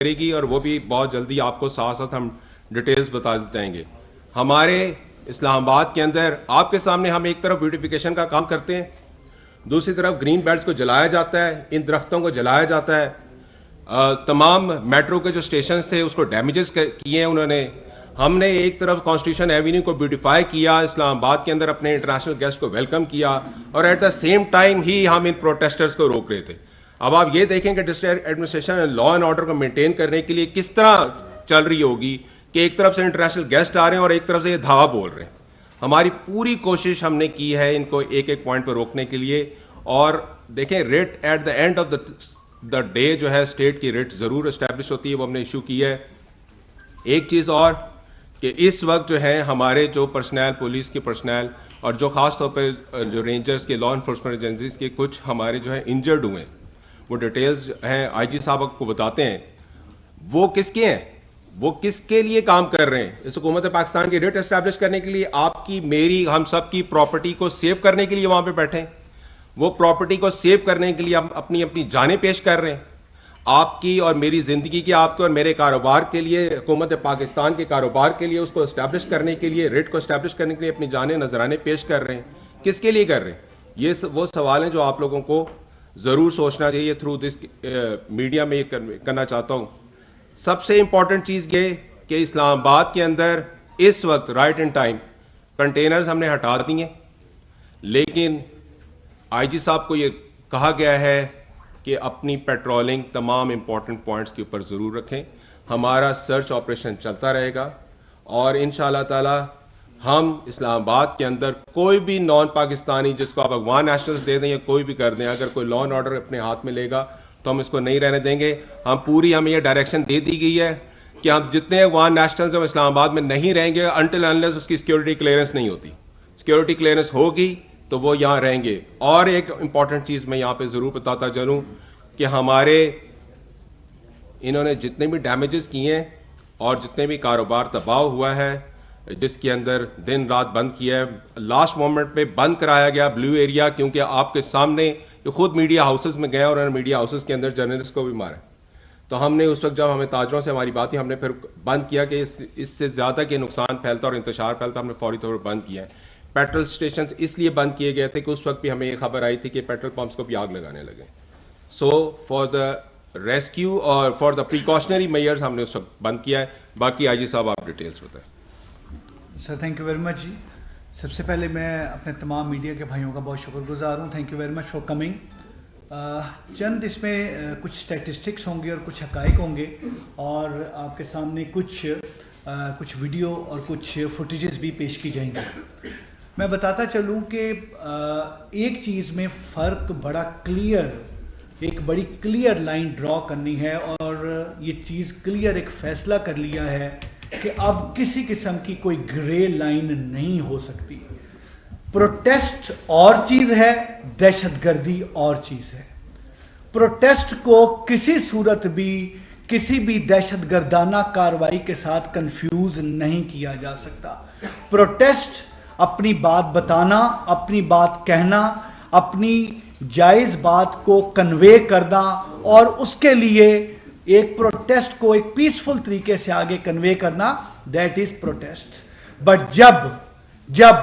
کرے گی اور وہ بھی بہت جلدی آپ کو ساتھ ساتھ ہم ڈیٹیلز بتا جائیں گے. ہمارے اسلام آباد کے اندر آپ کے سامنے ہم ایک طرف بیوٹیفیکیشن کا کام کرتے ہیں, دوسری طرف گرین بیلٹس کو جلایا جاتا ہے, ان درختوں کو جلایا جاتا ہے. تمام میٹرو کے جو اسٹیشنز تھے اس کو ڈیمیجز کیے ہیں انہوں نے. ہم نے ایک طرف کانسٹیٹیوشن ایوینیو کو بیوٹیفائی کیا, اسلام آباد کے اندر اپنے انٹرنیشنل گیسٹ کو ویلکم کیا, اور ایٹ دا سیم ٹائم ہی ہم ان پروٹیسٹرز کو روک رہے تھے. اب آپ یہ دیکھیں کہ district administration law and order کو مینٹین کرنے کے لیے کس طرح چل رہی ہوگی کہ ایک طرف سے انٹرنیشنل گیسٹ آ رہے ہیں اور ایک طرف سے یہ دھاوا بول رہے ہیں. ہماری پوری کوشش ہم نے کی ہے ان کو ایک ایک پوائنٹ پہ روکنے کے لیے. اور دیکھیں rate at the end of the day جو ہے اسٹیٹ کی ریٹ ضرور اسٹیبلش ہوتی ہے, وہ ہم نے ایشو کی ہے. ایک چیز اور کہ اس وقت جو ہے ہمارے جو پرسنل پولیس کے پرسنل اور جو خاص طور پہ جو رینجرز کے لا انفورسمنٹ ایجنسیز کے کچھ ہمارے جو ہے انجرڈ ہوئے ہیں, وہ ڈیٹیلز ہیں آئی جی صاحب آپ کو بتاتے ہیں. وہ کس کے ہیں, وہ کس کے لیے کام کر رہے ہیں؟ اس حکومت پاکستان کی ریٹ اسٹیبلش کرنے کے لیے, آپ کی میری ہم سب کی پراپرٹی کو سیو کرنے کے لیے وہاں پہ بیٹھے ہیں. وہ پراپرٹی کو سیو کرنے کے لیے ہم اپنی اپنی جانیں پیش کر رہے ہیں. آپ کی اور میری زندگی کی, آپ کے اور میرے کاروبار کے لیے, حکومت پاکستان کے کاروبار کے لیے, اس کو اسٹیبلش کرنے کے لیے, ریٹ کو اسٹیبلش کرنے کے لیے اپنی جانیں نذرانے پیش کر رہے ہیں. کس کے لیے کر رہے ہیں؟ یہ وہ سوال ہیں جو آپ لوگوں کو ضرور سوچنا چاہیے. تھرو دس میڈیا میں یہ کرنا چاہتا ہوں. سب سے امپورٹنٹ چیز یہ کہ اسلام آباد کے اندر اس وقت رائٹ ان ٹائم کنٹینرز ہم نے ہٹا دیے, لیکن آئی جی صاحب کو یہ کہا گیا ہے کہ اپنی پیٹرولنگ تمام امپورٹنٹ پوائنٹس کے اوپر ضرور رکھیں. ہمارا سرچ آپریشن چلتا رہے گا, اور انشاءاللہ تعالی ہم اسلام آباد کے اندر کوئی بھی نان پاکستانی جس کو آپ افغان نیشنلز دے دیں یا کوئی بھی کر دیں, اگر کوئی لا اینڈ آرڈر اپنے ہاتھ میں لے گا تو ہم اس کو نہیں رہنے دیں گے. ہمیں یہ ڈائریکشن دے دی گئی ہے کہ ہم جتنے افغان نیشنلز ہم اسلام آباد میں نہیں رہیں گے انٹل انلیس اس کی سیکورٹی کلیئرنس نہیں ہوتی. سیکورٹی کلیئرنس ہوگی تو وہ یہاں رہیں گے. اور ایک امپورٹنٹ چیز میں یہاں پہ ضرور بتاتا چلوں کہ ہمارے انہوں نے جتنے بھی ڈیمیجز کیے ہیں اور جتنے بھی کاروبار تباہ ہوا ہے, جس کے اندر دن رات بند کیا ہے, لاسٹ مومنٹ پہ بند کرایا گیا بلیو ایریا, کیونکہ آپ کے سامنے خود میڈیا ہاؤسز میں گئے اور انہوں نے میڈیا ہاؤسز کے اندر جرنلسٹ کو بھی مارا. تو ہم نے اس وقت جب ہمیں تاجروں سے ہماری بات ہوئی, ہم نے پھر بند کیا کہ اس سے زیادہ کہ نقصان پھیلتا اور انتشار پھیلتا, ہم نے فوری طور پر بند کیا ہے. پیٹرول اسٹیشنز اس لیے بند کیے گئے تھے کہ اس وقت بھی ہمیں یہ خبر آئی تھی کہ پیٹرول پمپس کو بھی آگ لگانے لگے. سو فار دا ریسکیو اور فار دا پریکاشنری میئرز ہم نے اس وقت بند کیا ہے. باقی آئی جی صاحب آپ ڈیٹیلز بتائیں. Sir thank you very much جی. سب سے پہلے میں اپنے تمام میڈیا کے بھائیوں کا بہت شکر گزار ہوں. Thank you very much for coming. چند اس میں کچھ اسٹیٹسٹکس ہوں گے اور کچھ حقائق ہوں گے, اور آپ کے سامنے کچھ ویڈیو اور کچھ فوٹیجز بھی پیش کی جائیں گے. میں بتاتا چلوں کہ ایک چیز میں فرق بڑا کلیئر, ایک بڑی کلیئر لائن ڈرا کرنی ہے, اور یہ چیز کلیئر ایک فیصلہ کر لیا ہے کہ اب کسی قسم کی کوئی گرے لائن نہیں ہو سکتی. پروٹیسٹ اور چیز ہے, دہشت گردی اور چیز ہے. پروٹیسٹ کو کسی صورت بھی کسی بھی دہشت گردانہ کارروائی کے ساتھ کنفیوز نہیں کیا جا سکتا. پروٹیسٹ اپنی بات بتانا, اپنی بات کہنا, اپنی جائز بات کو کنوے کرنا, اور اس کے لیے ایک پروٹیسٹ کو ایک پیسفل طریقے سے آگے کنوے کرنا, دیٹ از پروٹیسٹ. بٹ جب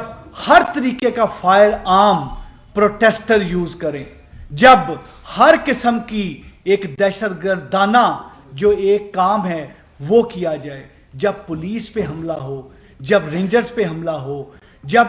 ہر طریقے کا فائر آرم پروٹیسٹر یوز کریں, جب ہر قسم کی ایک دہشت گردانہ جو ایک کام ہے وہ کیا جائے, جب پولیس پہ حملہ ہو, جب رینجرز پہ حملہ ہو, جب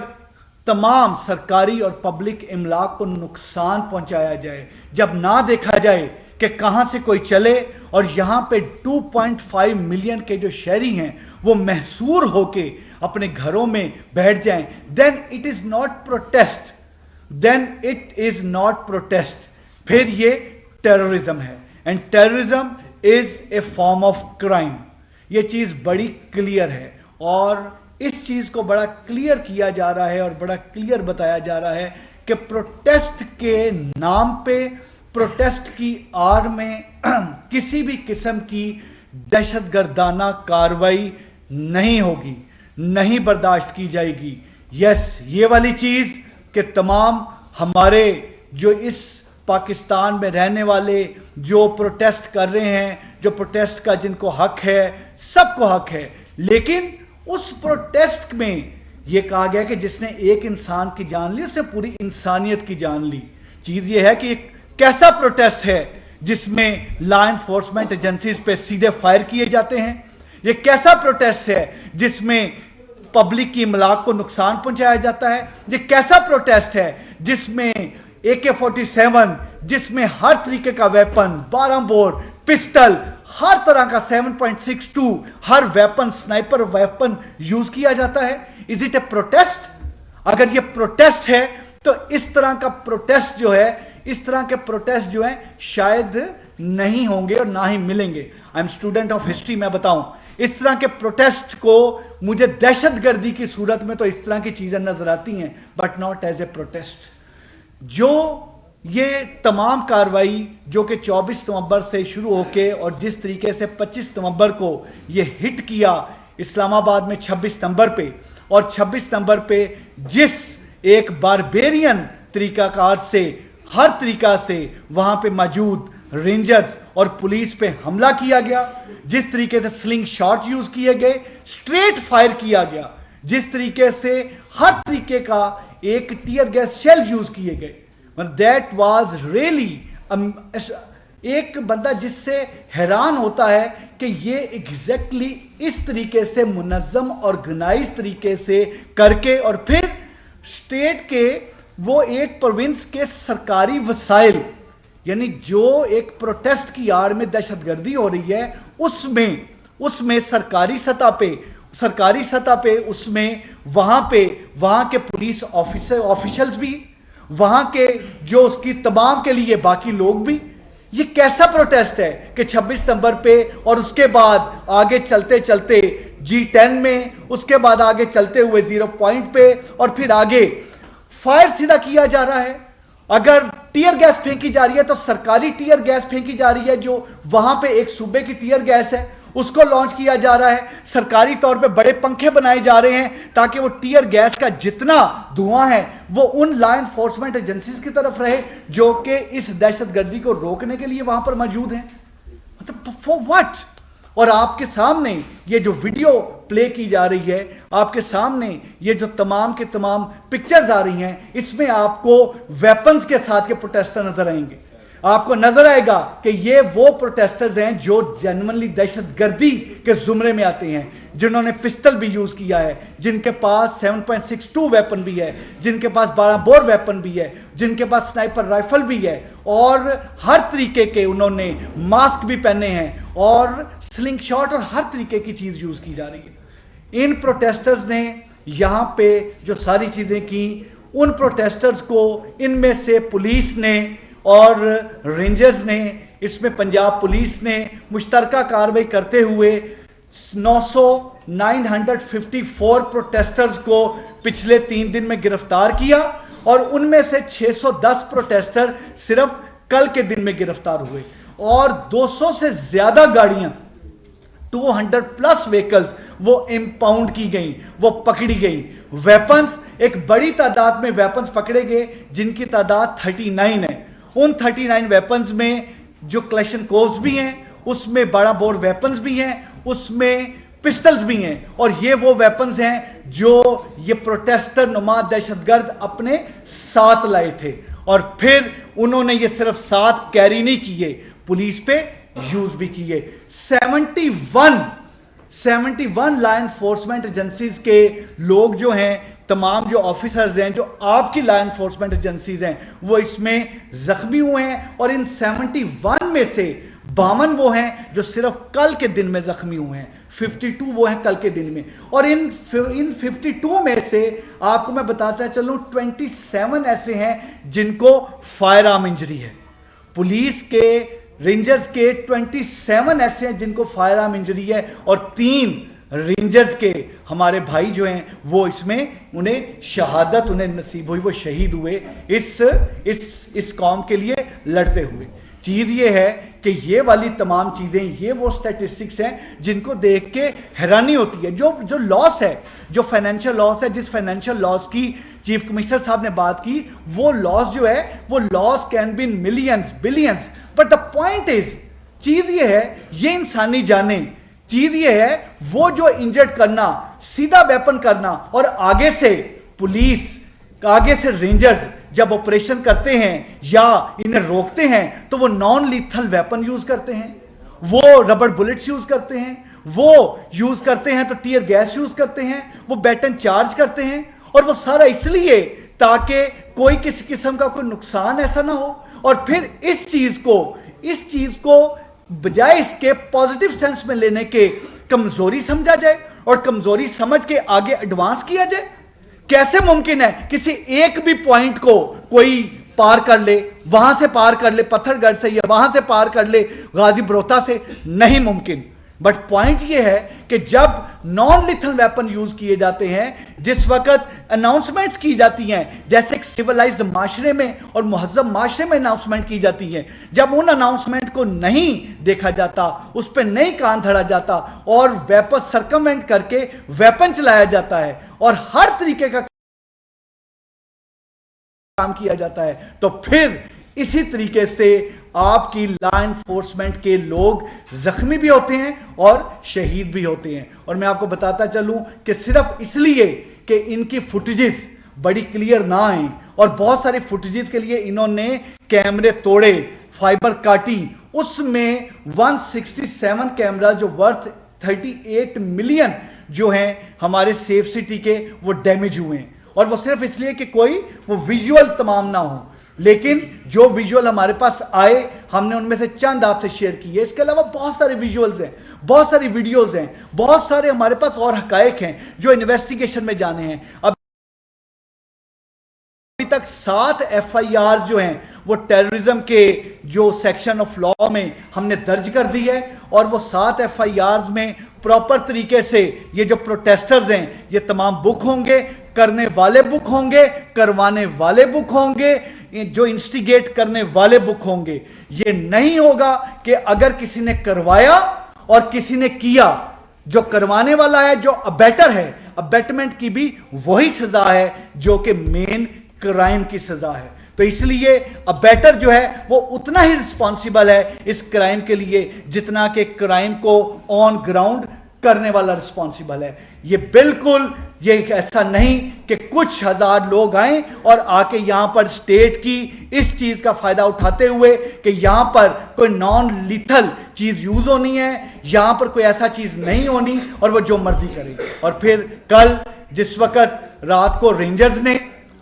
تمام سرکاری اور پبلک املاک کو نقصان پہنچایا جائے, جب نہ دیکھا جائے کہ کہاں سے کوئی چلے اور یہاں پہ 2.5 ملین کے جو شہری ہیں وہ محصور ہو کے اپنے گھروں میں بیٹھ جائیں, then it is not protest, then it is not protest. پھر یہ ٹیررزم ہے, and terrorism is a form of crime. یہ چیز بڑی کلیئر ہے, اور اس چیز کو بڑا کلیئر کیا جا رہا ہے اور بڑا کلیئر بتایا جا رہا ہے کہ پروٹیسٹ کے نام پہ, پروٹیسٹ کی آڑ میں کسی بھی قسم کی دہشت گردانہ کارروائی نہیں ہوگی, نہیں برداشت کی جائے گی. یس, یہ والی چیز کہ تمام ہمارے جو اس پاکستان میں رہنے والے جو پروٹیسٹ کر رہے ہیں, جو پروٹیسٹ کا جن کو حق ہے، سب کو حق ہے، لیکن اس پروٹیسٹ میں یہ کہا گیا کہ جس نے ایک انسان کی جان لی اس نے پوری انسانیت کی جان لی۔ چیز یہ ہے کہ کیسا پروٹیسٹ ہے جس میں لا انفورسمنٹ ایجنسیز پہ سیدھے فائر کیے جاتے ہیں؟ یہ کیسا پروٹیسٹ ہے جس میں پبلک کی املاک کو نقصان پہنچایا جاتا ہے؟ یہ کیسا پروٹیسٹ ہے جس میں AK-47، جس میں ہر طریقے کا ویپن، 12 بور، پسٹل، ہر طرح کا 7.62 ہر ویپن، سنائپر ویپن یوز کیا جاتا ہے؟ Is it a protest؟ اگر یہ پروٹیسٹ ہے تو اس طرح کا پروٹیسٹ جو ہے، اس طرح کے پروٹیسٹ جو ہیں شاید نہیں ہوں گے اور نہ ہی ملیں گے۔ I'm student of history، میں بتاؤں اس طرح کے پروٹیسٹ کو مجھے دہشت گردی کی صورت میں تو اس طرح کی چیزیں نظر آتی ہیں، but not as a protest. جو یہ تمام کاروائی جو کہ 24 نومبر سے شروع ہو کے اور جس طریقے سے 25 نومبر کو یہ ہٹ کیا اسلام آباد میں 26 نومبر پہ، اور 26 نومبر پہ جس ایک باربیرین طریقہ کار سے ہر طریقہ سے وہاں پہ موجود رینجرز اور پولیس پہ حملہ کیا گیا، جس طریقے سے سلنگ شاٹ یوز کیے گئے، سٹریٹ فائر کیا گیا، جس طریقے سے ہر طریقے کا ایک ٹیئر گیس شیل یوز کیے گئے، دیٹ واز ریئلی ایک بندہ جس سے حیران ہوتا ہے کہ یہ ایگزیکٹلی اس طریقے سے منظم آرگنائز طریقے سے کر کے، اور پھر اسٹیٹ کے وہ ایک پروونس کے سرکاری وسائل، یعنی جو ایک پروٹیسٹ کی آڑ میں دہشت گردی ہو رہی ہے اس میں سرکاری سطح پہ اس میں وہاں کے پولیس آفیشلز بھی، وہاں کے جو اس کی تمام کے لیے باقی لوگ بھی۔ یہ کیسا پروٹیسٹ ہے کہ 26 نومبر پہ اور اس کے بعد آگے چلتے چلتے G10 میں، اس کے بعد آگے چلتے ہوئے 0 پوائنٹ پہ، اور پھر آگے فائر سیدھا کیا جا رہا ہے۔ اگر ٹیئر گیس پھینکی جا رہی ہے تو سرکاری ٹیئر گیس پھینکی جا رہی ہے، جو وہاں پہ ایک صوبے کی ٹیئر گیس ہے اس کو لانچ کیا جا رہا ہے۔ سرکاری طور پہ بڑے پنکھے بنائے جا رہے ہیں تاکہ وہ ٹیئر گیس کا جتنا دھواں ہے وہ ان لا انفورسمنٹ ایجنسیز کی طرف رہے جو کہ اس دہشت گردی کو روکنے کے لیے وہاں پر موجود ہیں۔ مطلب فور واٹ؟ اور آپ کے سامنے یہ جو ویڈیو پلے کی جا رہی ہے، آپ کے سامنے یہ جو تمام کے تمام پکچرز آ رہی ہیں، اس میں آپ کو ویپنز کے ساتھ کے پروٹیسٹر نظر آئیں گے۔ آپ کو نظر آئے گا کہ یہ وہ پروٹیسٹرز ہیں جو جنرلی دہشت گردی کے زمرے میں آتے ہیں، جنہوں نے پسٹل بھی یوز کیا ہے، جن کے پاس 7.62 ویپن بھی ہے، جن کے پاس 12 بور ویپن بھی ہے، جن کے پاس سنائپر رائفل بھی ہے، اور ہر طریقے کے انہوں نے ماسک بھی پہنے ہیں، اور سلنگ شاٹ اور ہر طریقے کی چیز یوز کی جا رہی ہے۔ ان پروٹیسٹرز نے یہاں پہ جو ساری چیزیں کی، ان پروٹیسٹرز کو ان میں سے پولیس نے اور رینجرز نے، اس میں پنجاب پولیس نے مشترکہ کارروائی کرتے ہوئے 954 پروٹیسٹرز کو پچھلے 3 دن میں گرفتار کیا، اور ان میں سے 610 پروٹیسٹر صرف کل کے دن میں گرفتار ہوئے، اور 200 سے زیادہ گاڑیاں، 200+ ویکلز وہ امپاؤنڈ کی گئیں، وہ پکڑی گئیں۔ ویپنز، ایک بڑی تعداد میں ویپنز پکڑے گئے جن کی تعداد 39 ہے۔ ان 39 ویپنز میں جو کلیشن کووز بھی ہیں، اس میں 12 بور ویپنز بھی ہیں، اس میں پسٹلز بھی ہیں، اور یہ وہ ویپنز ہیں جو یہ پروٹیسٹر نما دہشت گرد اپنے ساتھ لائے تھے، اور پھر انہوں نے یہ صرف ساتھ کیری نہیں کیے، پولیس پہ یوز بھی کیے۔ 71 لا انفورسمنٹ ایجنسیز کے لوگ جو ہیں، تمام جو آفیسرز ہیں جو آپ کی لا انفورسمنٹ ایجنسیز ہیں، وہ اس میں زخمی ہوئے ہیں، اور ان 71 میں سے 52 وہ ہیں جو صرف کل کے دن میں زخمی ہوئے ہیں، 52 وہ ہیں کل کے دن میں، اور ان 52 میں سے آپ کو میں بتاتا چلوں 27 ایسے ہیں جن کو فائر آرم انجری ہے۔ پولیس کے، رینجرز کے 27 ایسے ہیں جن کو فائر آرم انجری ہے، اور 3 رینجرز کے ہمارے بھائی جو ہیں وہ اس میں انہیں شہادت انہیں نصیب ہوئی، وہ شہید ہوئے اس قوم کے لیے لڑتے ہوئے۔ چیز یہ ہے کہ یہ والی تمام چیزیں، یہ وہ سٹیٹسٹکس ہیں جن کو دیکھ کے حیرانی ہوتی ہے۔ جو لاس ہے، جو فائنینشیل لاس ہے، جس فائنینشیل لاس کی چیف کمشنر صاحب نے بات کی، وہ لاس جو ہے، وہ loss can be in millions, billions, but the point is چیز یہ ہے یہ انسانی جانیں، چیز یہ ہے وہ جو انجرڈ کرنا، سیدھا ویپن کرنا، اور آگے سے پولیس، آگے سے رینجرز جب آپریشن کرتے ہیں یا انہیں روکتے ہیں تو وہ نان لیتھل ویپن یوز کرتے ہیں، وہ ربڑ بلٹس یوز کرتے ہیں، وہ یوز کرتے ہیں تو ٹیئر گیس یوز کرتے ہیں، وہ بیٹن چارج کرتے ہیں، اور وہ سارا اس لیے تاکہ کوئی کسی قسم کا کوئی نقصان ایسا نہ ہو. اور پھر اس چیز کو بجائے اس کے پازیٹیو سینس میں لینے کے کمزوری سمجھا جائے اور کمزوری سمجھ کے آگے ایڈوانس کیا جائے. کیسے ممکن ہے کسی ایک بھی پوائنٹ کو کوئی پار کر لے، وہاں سے پار کر لے پتھر گڑھ سے، یا وہاں سے پار کر لے غازی بروتا سے؟ نہیں ممکن. بٹ پوائنٹ یہ ہے کہ جب نان لیتھل ویپن یوز کیے جاتے ہیں، جس وقت اناؤنسمنٹس کی جاتی ہیں، جیسے ایک سیولائزڈ معاشرے میں اور مہذب معاشرے میں اناؤنسمنٹ کی جاتی ہیں، جب ان اناؤنسمنٹ کو نہیں دیکھا جاتا، اس پہ نہیں کان دھڑا جاتا اور ویپن سرکموینٹ کر کے ویپن چلایا جاتا ہے اور ہر طریقے کا کام کیا جاتا ہے، تو پھر اسی طریقے سے آپ کی لا انفورسمنٹ کے لوگ زخمی بھی ہوتے ہیں اور شہید بھی ہوتے ہیں. اور میں آپ کو بتاتا چلوں کہ صرف اس لیے کہ ان کی فوٹیجز بڑی کلیئر نہ آئیں، اور بہت ساری فوٹیجز کے لیے انہوں نے کیمرے توڑے، فائبر کاٹی، اس میں 167 کیمرہ جو ورتھ 38 ملین جو ہیں ہمارے سیف سٹی کے، وہ ڈیمیج ہوئے ہیں. اور وہ صرف اس لیے کہ کوئی وہ ویژول تمام نہ ہو، لیکن جو ویژول ہمارے پاس آئے ہم نے ان میں سے چند آپ سے شیئر کیے. اس کے علاوہ بہت سارے ویژولز ہیں، بہت ساری ویڈیوز ہیں، بہت سارے ہمارے پاس اور حقائق ہیں جو انویسٹیگیشن میں جانے ہیں. ابھی تک 7 FIR جو ہیں وہ ٹیررزم کے جو سیکشن آف لا میں ہم نے درج کر دی ہے، اور وہ 7 FIRs میں پراپر طریقے سے یہ جو پروٹیسٹرز ہیں یہ تمام بک ہوں گے، کرنے والے بک ہوں گے، کروانے والے بک ہوں گے، جو انسٹیگیٹ کرنے والے بک ہوں گے. یہ نہیں ہوگا کہ اگر کسی نے کروایا اور کسی نے کیا، جو کروانے والا ہے، جو ابیٹر ہے، ابیٹمنٹ کی بھی وہی سزا ہے جو کہ مین کرائم کی سزا ہے. تو اس لیے ابیٹر جو ہے وہ اتنا ہی رسپانسیبل ہے اس کرائم کے لیے جتنا کہ کرائم کو آن گراؤنڈ کرنے والا رسپانسیبل ہے. یہ بالکل یہ ایسا نہیں کہ کچھ ہزار لوگ آئیں اور آ کے یہاں پر اسٹیٹ کی اس چیز کا فائدہ اٹھاتے ہوئے کہ یہاں پر کوئی نان لیتھل چیز یوز ہونی ہے، یہاں پر کوئی ایسا چیز نہیں ہونی اور وہ جو مرضی کرے. اور پھر کل جس وقت رات کو رینجرز نے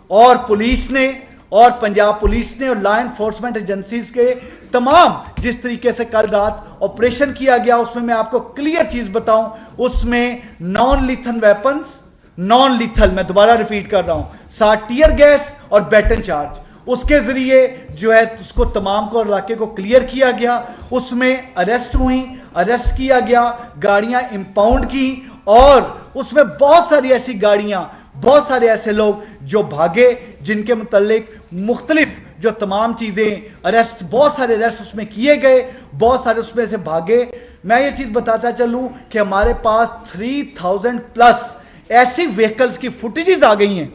اور پولیس نے اور پنجاب پولیس نے اور لا انفورسمنٹ ایجنسیز کے تمام جس طریقے سے کل رات آپریشن کیا گیا، اس میں آپ کو کلیئر چیز بتاؤں، اس میں naan lethal weapons, naan lethal, میں دوبارہ ریپیٹ کر رہا ہوں، ساتھ ٹیئر گیس اور بیٹن چارج، اس کے ذریعے جو ہے اس کو تمام کو علاقے کو کلیئر کیا گیا. اس میں اریسٹ ہوئیں، اریسٹ کیا گیا، گاڑیاں امپاؤنڈ کی، اور اس میں بہت ساری ایسی گاڑیاں، بہت سارے ایسے لوگ جو بھاگے جن کے متعلق مختلف جو تمام چیزیں اریسٹ، بہت سارے اریسٹ اس میں کیے گئے، بہت سارے اس میں سے بھاگے. میں یہ چیز بتاتا چلوں کہ ہمارے پاس 3000 پلس ایسی ویکلز کی فوٹیجز آ گئی ہیں.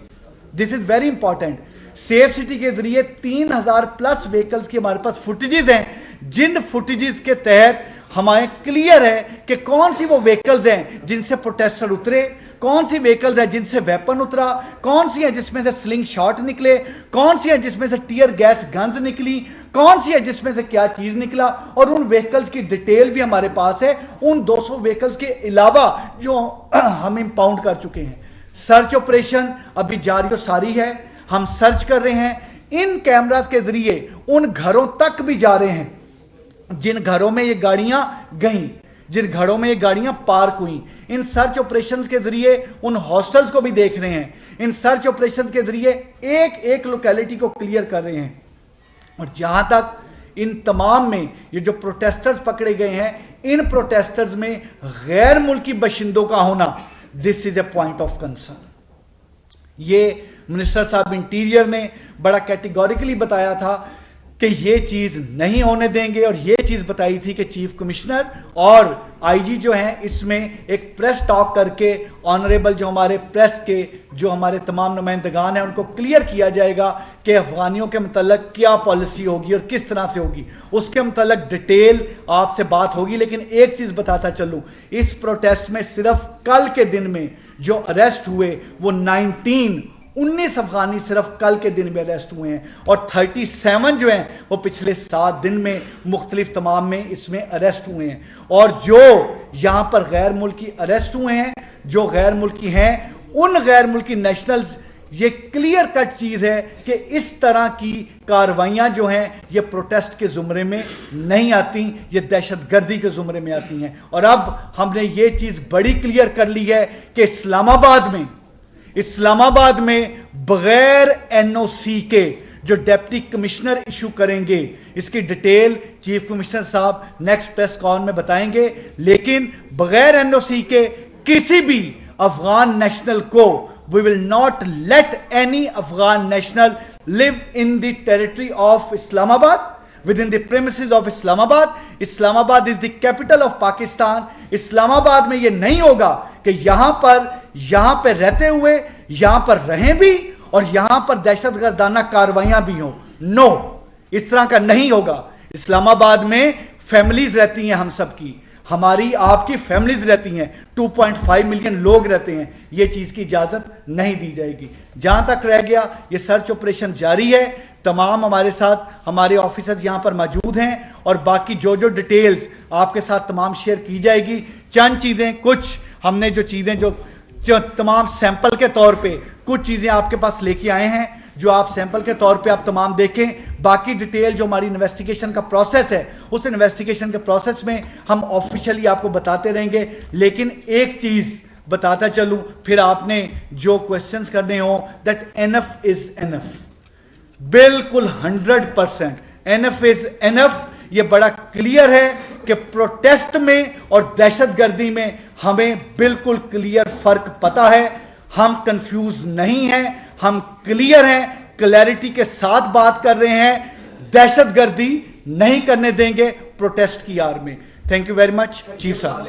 This is very important. Safe city کے ذریعے 3000 پلس ویکلز کی ہمارے پاس فوٹیجز ہیں، جن فوٹیجز کے تحت ہمارے کلیئر ہے کہ کون سی وہ ویکلز ہیں جن سے پروٹیسٹر اترے، کون سی ویکلز ہیں جن سے ویپن اترا، کون سی ہیں جس میں سے سلنگ شاٹ نکلے، کون سی ہیں جس میں سے ٹیئر گیس گنز نکلی، کون سی ہے جس میں سے کیا چیز نکلا. اور ان ویکلز کی ڈیٹیل بھی ہمارے پاس ہے، ان 200 ویکلز کے علاوہ جو ہم امپاؤنڈ کر چکے ہیں. سرچ آپریشن ابھی جاری و ساری ہے، ہم سرچ کر رہے ہیں. ان کیمراز کے ذریعے ان گھروں تک بھی جا رہے ہیں جن گھروں میں یہ گاڑیاں گئیں، جن گھروں میں یہ گاڑیاں پارک ہوئیں. ان سرچ آپریشنز کے ذریعے ان ہاسٹلز کو بھی دیکھ رہے ہیں. ان سرچ آپریشنز کے ذریعے ایک ایک لوکیلٹی کو کلیئر کر رہے ہیں. اور جہاں تک ان تمام میں یہ جو پروٹیسٹرز پکڑے گئے ہیں، ان پروٹیسٹرز میں غیر ملکی باشندوں کا ہونا، دس از اے پوائنٹ آف کنسرن. یہ منسٹر صاحب انٹیریئر نے بڑا کیٹیگوریکلی بتایا تھا کہ یہ چیز نہیں ہونے دیں گے, اور یہ چیز بتائی تھی کہ چیف کمشنر اور آئی جی جو ہیں اس میں ایک پریس ٹاک کر کے آنریبل جو ہمارے پریس کے جو ہمارے تمام نمائندگان ہیں ان کو کلیئر کیا جائے گا کہ افغانیوں کے متعلق کیا پالیسی ہوگی اور کس طرح سے ہوگی, اس کے متعلق ڈیٹیل آپ سے بات ہوگی. لیکن ایک چیز بتاتا چلوں, اس پروٹیسٹ میں صرف کل کے دن میں جو اریسٹ ہوئے وہ 19 افغانی صرف کل کے دن میں اریسٹ ہوئے ہیں, اور 37 جو ہیں وہ پچھلے 7 دن میں مختلف تمام میں اس میں اریسٹ ہوئے ہیں. اور جو یہاں پر غیر ملکی اریسٹ ہوئے ہیں, جو غیر ملکی ہیں, ان غیر ملکی نیشنلز, یہ کلیئر کٹ چیز ہے کہ اس طرح کی کاروائیاں جو ہیں یہ پروٹیسٹ کے زمرے میں نہیں آتی, یہ دہشت گردی کے زمرے میں آتی ہیں. اور اب ہم نے یہ چیز بڑی کلیئر کر لی ہے کہ اسلام آباد میں بغیر این او سی کے جو ڈیپٹی کمشنر ایشو کریں گے, اس کی ڈیٹیل چیف کمشنر صاحب نیکسٹ پریس کان میں بتائیں گے, لیکن بغیر این او سی کے کسی بھی افغان نیشنل کو we will not let any Afghan national live in the territory of Islamabad, within the premises of Islamabad. Islamabad is the capital of Pakistan. Islamabad میں یہ نہیں ہوگا کہ یہاں پہ رہتے ہوئے یہاں پر رہیں بھی اور یہاں پر دہشت گردانہ کاروائیاں بھی ہوں. نو, اس طرح کا نہیں ہوگا. اسلام آباد میں فیملیز رہتی ہیں, ہم سب کی, ہماری آپ کی فیملیز رہتی ہیں, 2.5 ملین لوگ رہتے ہیں. یہ چیز کی اجازت نہیں دی جائے گی. جہاں تک رہ گیا یہ سرچ آپریشن جاری ہے. تمام ہمارے ساتھ ہمارے آفیسرز یہاں پر موجود ہیں, اور باقی جو ڈیٹیلز آپ کے ساتھ تمام شیئر کی جائے گی. چند چیزیں, کچھ ہم نے جو چیزیں جو تمام سیمپل کے طور پہ کچھ چیزیں آپ کے پاس لے کے آئے ہیں, جو آپ سیمپل کے طور پہ آپ تمام دیکھیں. باقی ڈیٹیل جو ہماری انویسٹیگیشن کا پروسیس ہے, اس انویسٹیگیشن کے پروسیس میں ہم آفیشلی آپ کو بتاتے رہیں گے. لیکن ایک چیز بتاتا چلوں, پھر آپ نے جو کوشچنز کرنے ہوں, دیٹ انف از انف, بالکل 100% انف از انف. یہ بڑا کلیئر ہے کہ پروٹیسٹ میں اور دہشت گردی میں ہمیں بالکل کلیئر فرق پتا ہے. ہم کنفیوز نہیں ہیں, ہم کلیئر ہیں, کلیئرٹی کے ساتھ بات کر رہے ہیں. دہشت گردی نہیں کرنے دیں گے پروٹیسٹ کی آر میں. Thank you very much chief صاحب.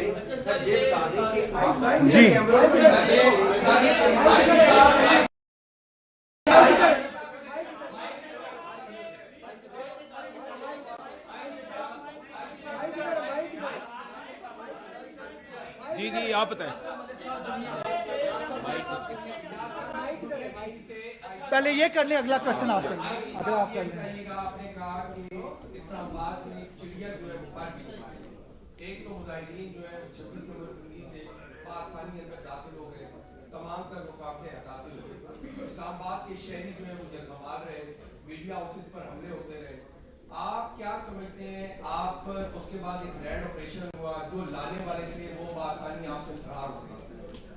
جی جی آپ بتائیں. پہلے یہ کر لیں, اگلا کوشچن آپ کر لیں. اگر آپ کر لیں, آپ نے کہا کہ اسلام آباد میں چڑیا جو ہے وہ پر بھی ہے. ایک تو مظاہرین جو ہے 26 نومبر 19 سے آسانی اندر داخل ہو گئے, تمام تر رکاوٹیں ہٹاتے ہوئے. اسلام آباد کے شہری جو ہے وہ جلمار رہے, میڈیا ہاؤسز پر حملے ہوتے رہے. آپ کیا سمجھتے ہیں, آپ اس کے بعد ایک گرینڈ آپریشن ہوا, جو لانے والے تھے وہ بآسانی آپ سے فرار ہو گئے.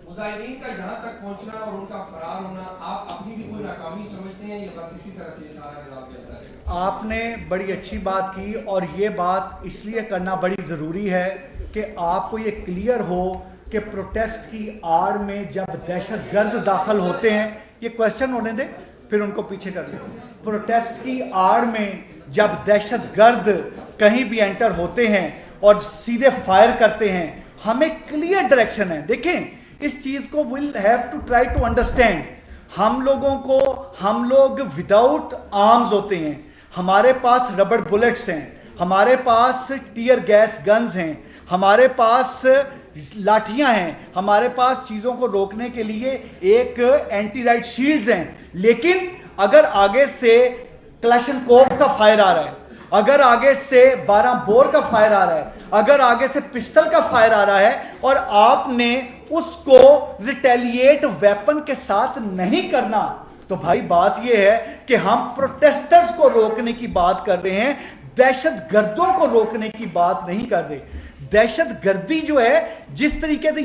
مظاہرین کا یہاں تک پہنچنا اور ان کا فرار ہونا, آپ اپنی بھی کوئی ناکامی سمجھتے ہیں یا بس اسی طرح سے یہ سارا نظام چلتا رہے گا؟ آپ نے بڑی اچھی بات کی, اور یہ بات اس لیے کرنا بڑی ضروری ہے کہ آپ کو یہ کلیئر ہو کہ پروٹیسٹ کی آڑ میں جب دہشت گرد داخل ہوتے ہیں, یہ کوشچن ہونے دیں پھر ان کو پیچھے کر دیں. پروٹیسٹ کی آڑ میں جب دہشت گرد کہیں بھی انٹر ہوتے ہیں اور سیدھے فائر کرتے ہیں, ہمیں کلیئر ڈائریکشن ہے. دیکھیں اس چیز کو we'll have to try to understand. ہم لوگ وداؤٹ آرمز ہوتے ہیں, ہمارے پاس ربڑ بلٹس ہیں, ہمارے پاس ٹیئر گیس گنز ہیں, ہمارے پاس لاٹھیاں ہیں, ہمارے پاس چیزوں کو روکنے کے لیے ایک اینٹی رائٹ شیلڈز ہیں. لیکن اگر آگے سے کلاشن کوف کا فائر آ رہا ہے, اگر آگے سے 12 بور کا فائر آ رہا ہے, اگر آگے سے پسٹل کا فائر آ رہا ہے, اور آپ نے اس کو ریٹیلیٹ ویپن کے ساتھ نہیں کرنا, تو بھائی بات یہ ہے کہ ہم پروٹیسٹرز کو روکنے کی بات کر رہے ہیں, دہشت گردوں کو روکنے کی بات نہیں کر رہے. دہشت گردی جو ہے جس طریقے سے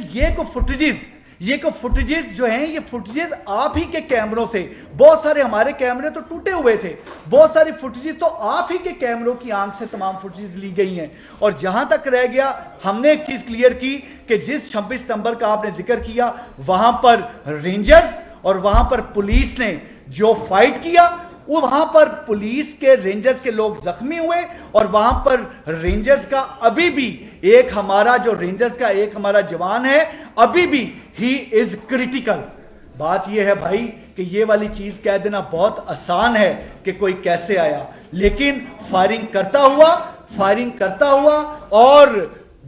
یہ فوٹیجز جو ہیں, یہ فوٹیجز آپ ہی کے کیمروں سے, بہت سارے ہمارے کیمرے تو ٹوٹے ہوئے تھے, بہت ساری فوٹیجز تو آپ ہی کے کیمروں کی آنکھ سے تمام فوٹیجز لی گئی ہیں. اور جہاں تک رہ گیا, ہم نے ایک چیز کلیئر کی کہ جس 26 نومبر کا آپ نے ذکر کیا, وہاں پر رینجرز اور وہاں پر پولیس نے جو فائٹ کیا, وہاں پر پولیس کے رینجرز کے لوگ زخمی ہوئے اور وہاں پر رینجرز کا ابھی بھی ایک ہمارا جو رینجرز کا ایک ہمارا جوان ہے ابھی بھی ہی از کریٹیکل. بات یہ ہے بھائی کہ یہ والی چیز کہہ دینا بہت آسان ہے کہ کوئی کیسے آیا, لیکن فائرنگ کرتا ہوا اور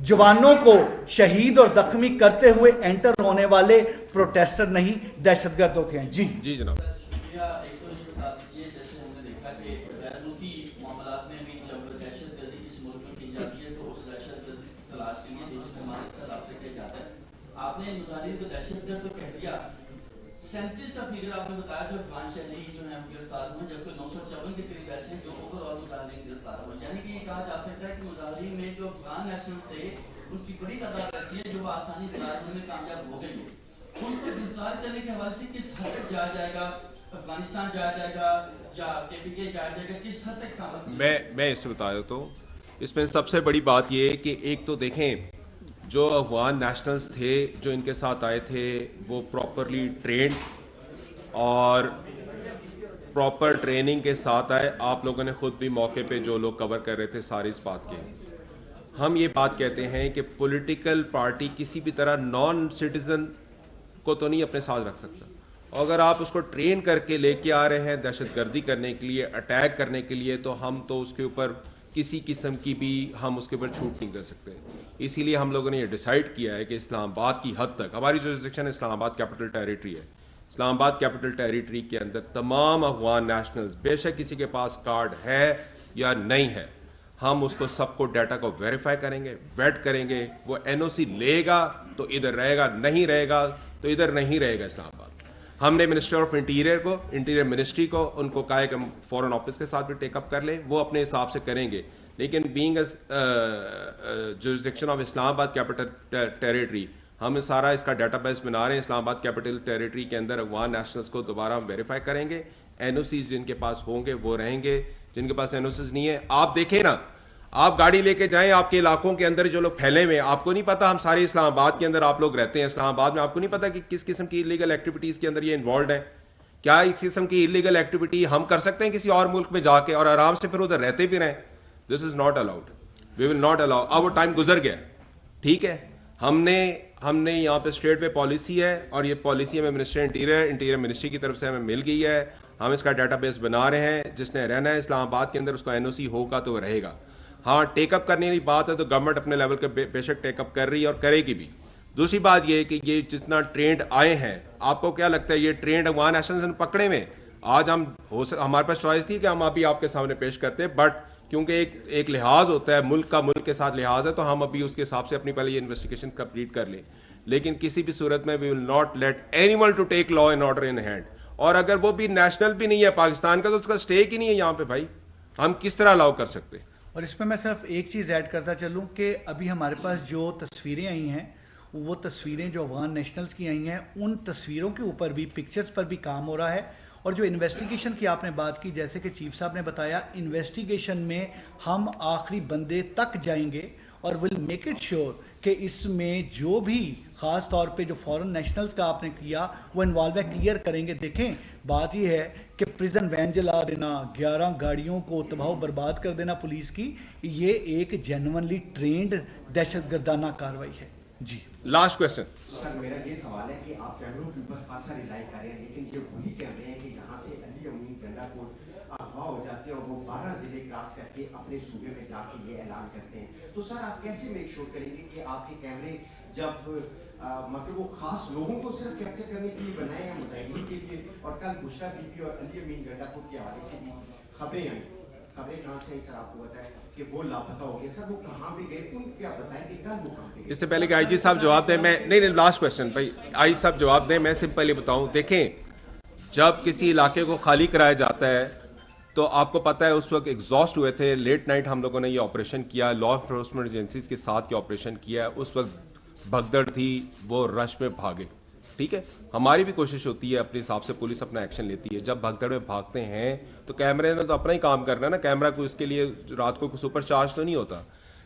جوانوں کو شہید اور زخمی کرتے ہوئے انٹر ہونے والے پروٹیسٹر نہیں, دہشت گرد ہوتے ہیں. جی جی جناب. ایک تو یہ بتا دیجیے, جیسے ہم نے دیکھا کہ غیر ملکی معاملات میں بھی جب دہشت گردی کسی ملک میں کی جاتی ہے تو اس دہشت گرد تلاش کے لیے دوسرے ممالک سے رابطہ کیا جاتا ہے. آپ نے مظاہرین کو دہشت گرد تو کہہ دیا, 37 کا فگر آپ نے بتایا جو افغان شہری جو ہیں گرفتار ہوئے, جبکہ 954 کے قریب ایسے ہیں جو اوور آل مظاہرین گرفتار ہوئے. یعنی کہ یہ کہا جا سکتا ہے کہ مظاہرین میں جو افغان نیشنلز تھے ان کی بڑی تعداد ایسی ہے جو آسانی فرار ہونے میں کامیاب ہو گئی ہے. ان کو گرفتار کرنے کے حوالے سے کس حد تک جایا جائے گا, افغانستان جایا جائے گا یا کے پی کے جایا جائے گا, کس حد تک استعمال؟ میں اس سے بتا دیتا ہوں. اس میں سب سے بڑی بات یہ ہے کہ ایک تو دیکھیں جو افغان نیشنلز تھے جو ان کے ساتھ آئے تھے وہ پراپرلی ٹرینڈ اور پراپر ٹریننگ کے ساتھ آئے. آپ لوگوں نے خود بھی موقع پہ جو لوگ کور کر رہے تھے سارے اس بات کے, ہم یہ بات کہتے ہیں کہ پولیٹیکل پارٹی کسی بھی طرح نان سٹیزن کو تو نہیں اپنے ساتھ رکھ سکتا. اگر آپ اس کو ٹرین کر کے لے کے آ رہے ہیں دہشت گردی کرنے کے لیے, اٹیک کرنے کے لیے, تو ہم تو اس کے اوپر کسی قسم کی بھی ہم اس کے اوپر چھوٹ نہیں کر سکتے. اسی لیے ہم لوگوں نے یہ ڈیسائیڈ کیا ہے کہ اسلام آباد کی حد تک ہماری جو سیکشن اسلام آباد کیپٹل ٹیریٹری ہے, اسلام آباد کیپٹل ٹیریٹری کے اندر تمام افغان نیشنلز بے شک کسی کے پاس کارڈ ہے یا نہیں ہے, ہم اس کو سب کو ڈیٹا کو ویریفائی کریں گے, ویٹ کریں گے. وہ این او سی لے گا تو ادھر رہے گا, نہیں رہے گا تو ادھر نہیں رہے گا اسلام آباد. ہم نے منسٹر آف انٹیریئر کو, انٹیریئر منسٹری کو, ان کو کہا ہے کہ فورن آفس کے ساتھ بھی ٹیک اپ کر لیں, وہ اپنے حساب سے کریں گے. لیکن بینگ جورسڈکشن آف اسلام آباد کیپٹل ٹیریٹری ہم سارا اس کا ڈیٹا بیس بنا رہے ہیں. اسلام آباد کیپٹل ٹیریٹری کے اندر افغان نیشنلز کو دوبارہ ہم ویریفائی کریں گے. این او سیز جن کے پاس ہوں گے وہ رہیں گے, جن کے پاس این او سیز نہیں ہے. آپ دیکھیں نا, آپ گاڑی لے کے جائیں آپ کے علاقوں کے اندر جو لوگ پھیلے ہوئے, آپ کو نہیں پتا, ہم سارے اسلام آباد کے اندر آپ لوگ رہتے ہیں, اسلام آباد میں آپ کو نہیں پتا کہ کس قسم کی انلیگل ایکٹیویٹیز کے اندر یہ انوالوڈ ہیں. کیا اس قسم کی انلیگل ایکٹیویٹی ہم کر سکتے ہیں کسی اور ملک میں جا کے اور آرام سے پھر ادھر رہتے بھی رہیں؟ This is not allowed, we will not allow. اب وہ ٹائم گزر گیا, ٹھیک ہے. ہم نے یہاں پہ اسٹیٹ وے پالیسی ہے اور یہ پالیسی ہمیں منسٹر انٹیریئر منسٹری کی طرف سے ہمیں مل گئی ہے. ہم اس کا ڈیٹا بیس بنا رہے ہیں, جس نے رہنا ہے اسلام آباد کے اندر اس کو این او سی ہوگا تو وہ رہے گا. ہاں ٹیک اپ کرنے کی بات ہے تو گورنمنٹ اپنے لیول کے بے شک ٹیک اپ کر رہی ہے اور کرے گی بھی. دوسری بات یہ ہے کہ یہ جتنا ٹرینڈ آئے ہیں, آپ کو کیا لگتا ہے یہ ٹرینڈ افغان نیشنلز پکڑے میں آج ہم ہمارے پاس چوائس تھی کہ ہم ابھی آپ کے سامنے پیش کرتے, بٹ کیونکہ ایک لحاظ ہوتا ہے ملک کا, ملک کے ساتھ لحاظ ہے, تو ہم ابھی اس کے حساب سے اپنی پہلے یہ انویسٹیگیشن کمپلیٹ کر لیں. لیکن کسی بھی صورت میں we will not let anyone to take law and order in hand. اور اگر وہ بھی نیشنل بھی نہیں ہے پاکستان کا تو اس کا اسٹیک ہی نہیں ہے یہاں پہ. بھائی ہم کس طرح الاؤ کر سکتے ہیں؟ اور اس میں میں صرف ایک چیز ایڈ کرتا چلوں کہ ابھی ہمارے پاس جو تصویریں آئی ہیں وہ تصویریں جو افغان نیشنلز کی آئی ہیں, ان تصویروں کے اوپر بھی, پکچرز پر بھی کام ہو رہا ہے. اور جو انویسٹیگیشن کی آپ نے بات کی, جیسے کہ چیف صاحب نے بتایا, انویسٹیگیشن میں ہم آخری بندے تک جائیں گے اور ول میک اٹ شیور کہ اس میں جو بھی خاص طور پہ جو فورن نیشنلز کا آپ نے کیا وہ انوالو ہے, کلیئر کریں گے. دیکھیں بات یہ ہے کہ پریزن وین جلا دینا, 11 گاڑیوں کو تباہ و برباد کر دینا پولیس کی, یہ ایک جینونلی ٹرینڈ دہشت گردانہ کارروائی ہے. جی لاسٹ کوشچن سر, میرا یہ سوال ہے کہ آپ کیمروں کے اوپر خاصا ریلائی کر رہے ہیں, لیکن یہ وہی کیمرے ہیں کہ یہاں سے علی امین گنڈا کوٹ اغوا ہو جاتے ہیں اور وہ 12 ضلع کراس کر کے اپنے صوبے میں جا کے یہ اعلان کرتے ہیں. تو سر آپ کیسے میک شور کریں گے کہ آپ کے کیمرے جب مطلب وہ خاص لوگوں کو صرف کیپچر کرنے کے لیے بنائے ہیں, مظاہرین کے لیے, اور کل بشرا بی بی اور علی امین گنڈا کوٹ کے حوالے سے بھی خبریں آئیں, خبریں کہاں سے سر آپ کو بتائیں کہ وہ لاپتہ ہو گئے, سر وہ کہاں پہ گئے, ان کیا بتائیں کہ کل وہ کہاں پہ گئے؟ اس سے پہلے کہ آئی جی صاحب جواب دیں, میں نہیں لاسٹ کوشچن بھائی آئی صاحب جواب دیں, میں سمپل یہ بتاؤں. دیکھیں جب کسی علاقے کو خالی کرایا جاتا ہے تو آپ کو پتہ ہے اس وقت ایگزاسٹ ہوئے تھے, لیٹ نائٹ ہم لوگوں نے یہ آپریشن کیا, لا انفورسمنٹ ایجنسیز کے ساتھ یہ آپریشن کیا. اس وقت بھگدڑ تھی, وہ رش میں بھاگے, ٹھیک ہے. ہماری بھی کوشش ہوتی ہے اپنے حساب سے, پولیس اپنا ایکشن لیتی ہے. جب بھگدڑ میں بھاگتے ہیں تو کیمرے نے تو اپنا ہی کام کرنا ہے نا, کیمرہ کو اس کے لیے رات کو سپر چارج تو نہیں ہوتا.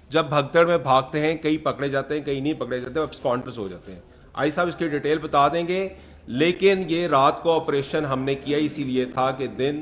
جب بھگدڑ میں بھاگتے ہیں کئی پکڑے جاتے ہیں, کئی نہیں پکڑے جاتے, اب اسپانٹرز ہو جاتے ہیں. آئی صاحب اس کی ڈیٹیل بتا دیں گے. لیکن یہ رات کو آپریشن ہم نے کیا اسی لیے تھا کہ دن